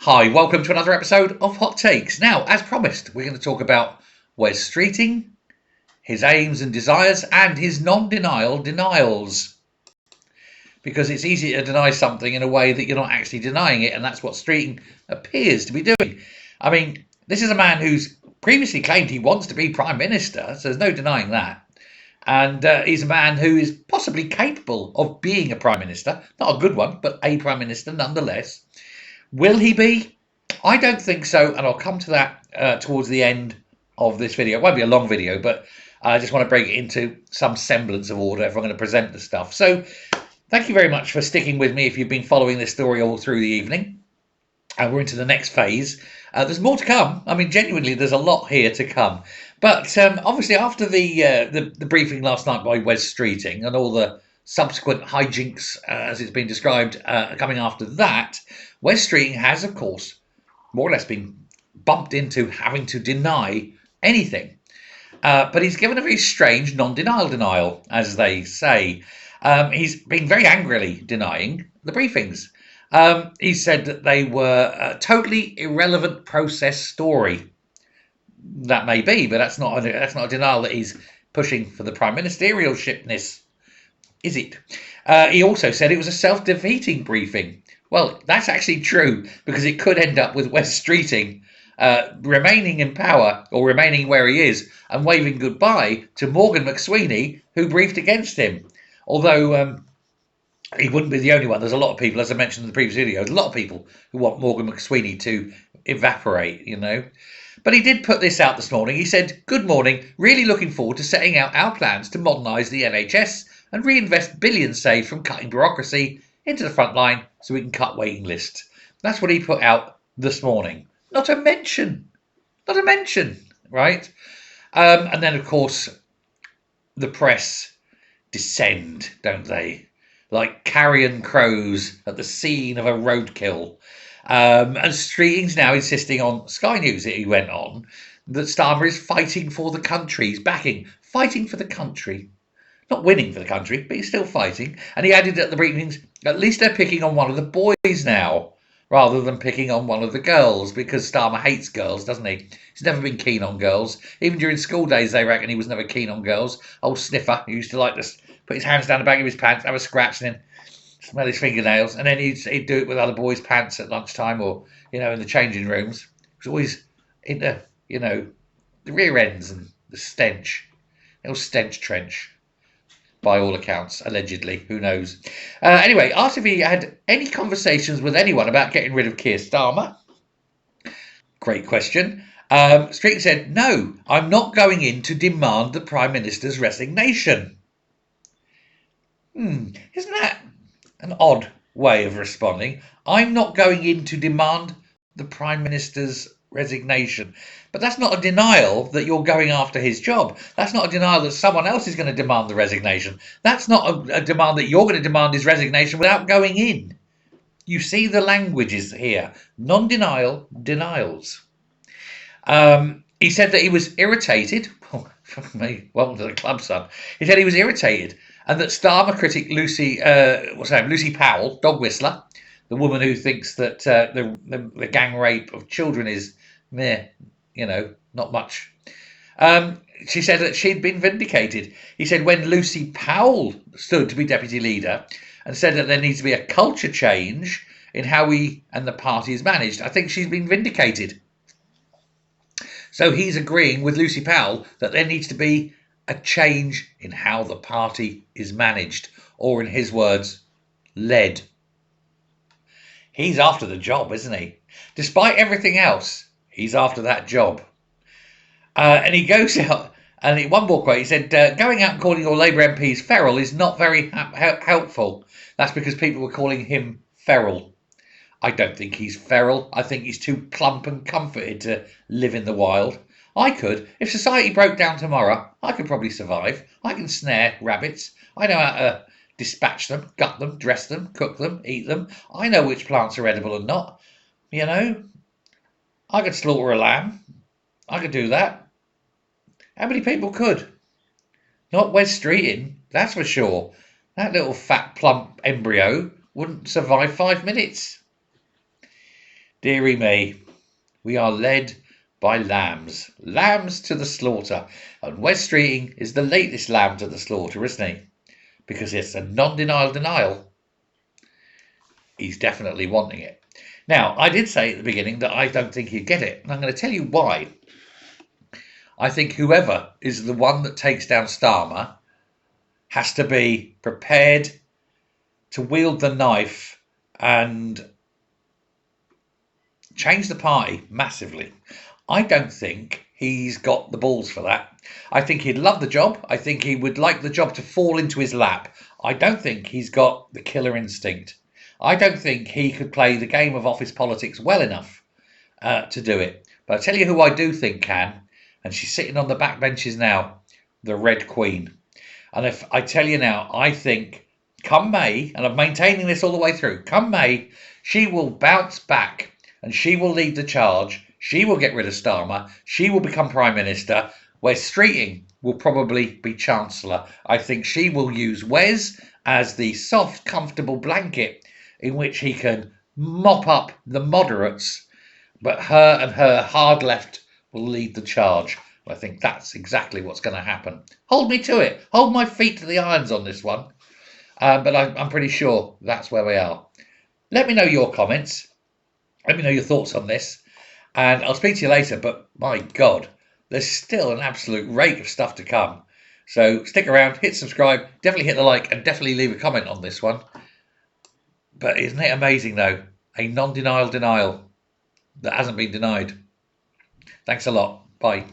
Hi, welcome to another episode of Hot Takes. Now, as promised, we're going to talk about Wes Streeting, his aims and desires, and his non-denial denials. Because it's easy to deny something in a way that you're not actually denying it, and that's what Streeting appears to be doing. I mean, this is a man who's previously claimed he wants to be Prime Minister, so there's no denying that. And he's a man who is possibly capable of being a Prime Minister. Not a good one, but a Prime Minister nonetheless. Will he be? I don't think so, and I'll come to that towards the end of this video. It won't be a long video, but I just want to bring it into some semblance of order if I'm going to present the stuff. So thank you very much for sticking with me if you've been following this story all through the evening. And we're into the next phase. There's more to come. I mean, genuinely, there's a lot here to come. But obviously, after the briefing last night by Wes Streeting and all the subsequent hijinks, as it's been described, coming after that, Wes Streeting has, of course, more or less been bumped into having to deny anything. But he's given a very strange non-denial denial, as they say. He's been very angrily denying the briefings. He said that they were a totally irrelevant process story. That may be, but that's not a denial that he's pushing for the prime ministerialshipness, is it? He also said it was a self-defeating briefing. Well, that's actually true, because it could end up with Wes Streeting remaining in power, or remaining where he is, and waving goodbye to Morgan McSweeney, who briefed against him. Although he wouldn't be the only one. There's a lot of people, as I mentioned in the previous video, a lot of people who want Morgan McSweeney to evaporate, you know. But he did put this out this morning. He said, "Good morning, really looking forward to setting out our plans to modernise the NHS and reinvest billions saved from cutting bureaucracy into the front line so we can cut waiting lists." That's what he put out this morning. Not a mention, right? And then, of course, the press descend, don't they? Like carrion crows at the scene of a roadkill. And Streeting's now insisting on Sky News, he went on, that Starmer is fighting for the country. He's fighting for the country. Not winning for the country, but he's still fighting. And he added at the briefings, at least they're picking on one of the boys now, rather than picking on one of the girls, because Starmer hates girls, doesn't he? He's never been keen on girls. Even during school days, they reckon he was never keen on girls. Old Sniffer, he used to like to put his hands down the back of his pants, have a scratch, and then smell his fingernails, and then he'd do it with other boys' pants at lunchtime, or in the changing rooms. It was always in the the rear ends and the stench, little stench trench, by all accounts, allegedly. Who knows? Anyway, asked if he had any conversations with anyone about getting rid of Keir Starmer. Great question. Streeting said, "No, I'm not going in to demand the Prime Minister's resignation." Isn't that an odd way of responding? I'm not going in to demand the Prime Minister's resignation. But that's not a denial that you're going after his job. That's not a denial that someone else is going to demand the resignation. That's not a demand that you're going to demand his resignation without going in. You see the languages here. Non-denial, denials. He said that he was irritated. Welcome to the club, son. He said he was irritated, and that Starmer critic Lucy Powell, dog whistler, the woman who thinks that the gang rape of children is not much. She said that she'd been vindicated. He said when Lucy Powell stood to be deputy leader and said that there needs to be a culture change in how we and the party is managed, I think she's been vindicated. So he's agreeing with Lucy Powell that there needs to be a change in how the party is managed, or in his words, led. He's after the job, isn't he? Despite everything else, he's after that job. And he goes out, and one more quote, he said, going out and calling your Labour MPs feral is not very helpful. That's because people were calling him feral. I don't think he's feral. I think he's too plump and comforted to live in the wild. I could. If society broke down tomorrow, I could probably survive. I can snare rabbits. I know how to dispatch them, gut them, dress them, cook them, eat them. I know which plants are edible and not. I could slaughter a lamb. I could do that. How many people could? Not Wes Streeting, that's for sure. That little fat plump embryo wouldn't survive 5 minutes. Dearie me, we are led by lambs. Lambs to the slaughter. And Wes Streeting is the latest lamb to the slaughter, isn't he? Because it's a non-denial denial. He's definitely wanting it. Now, I did say at the beginning that I don't think he'd get it. And I'm going to tell you why. I think whoever is the one that takes down Starmer has to be prepared to wield the knife and change the party massively. I don't think he's got the balls for that. I think he'd love the job. I think he would like the job to fall into his lap. I don't think he's got the killer instinct. I don't think he could play the game of office politics well enough to do it. But I tell you who I do think can, and she's sitting on the back benches now, the Red Queen. And if I tell you now, I think come May, and I'm maintaining this all the way through, come May, she will bounce back and she will lead the charge. She will get rid of Starmer. She will become Prime Minister. Wes Streeting will probably be Chancellor. I think she will use Wes as the soft, comfortable blanket in which he can mop up the moderates, but her and her hard left will lead the charge. I think that's exactly what's going to happen. Hold me to it. Hold my feet to the irons on this one. But I'm pretty sure that's where we are. Let me know your comments. Let me know your thoughts on this. And I'll speak to you later. But my God, there's still an absolute rake of stuff to come. So stick around, hit subscribe, definitely hit the like, and definitely leave a comment on this one. But isn't it amazing, though? A non-denial denial that hasn't been denied. Thanks a lot. Bye.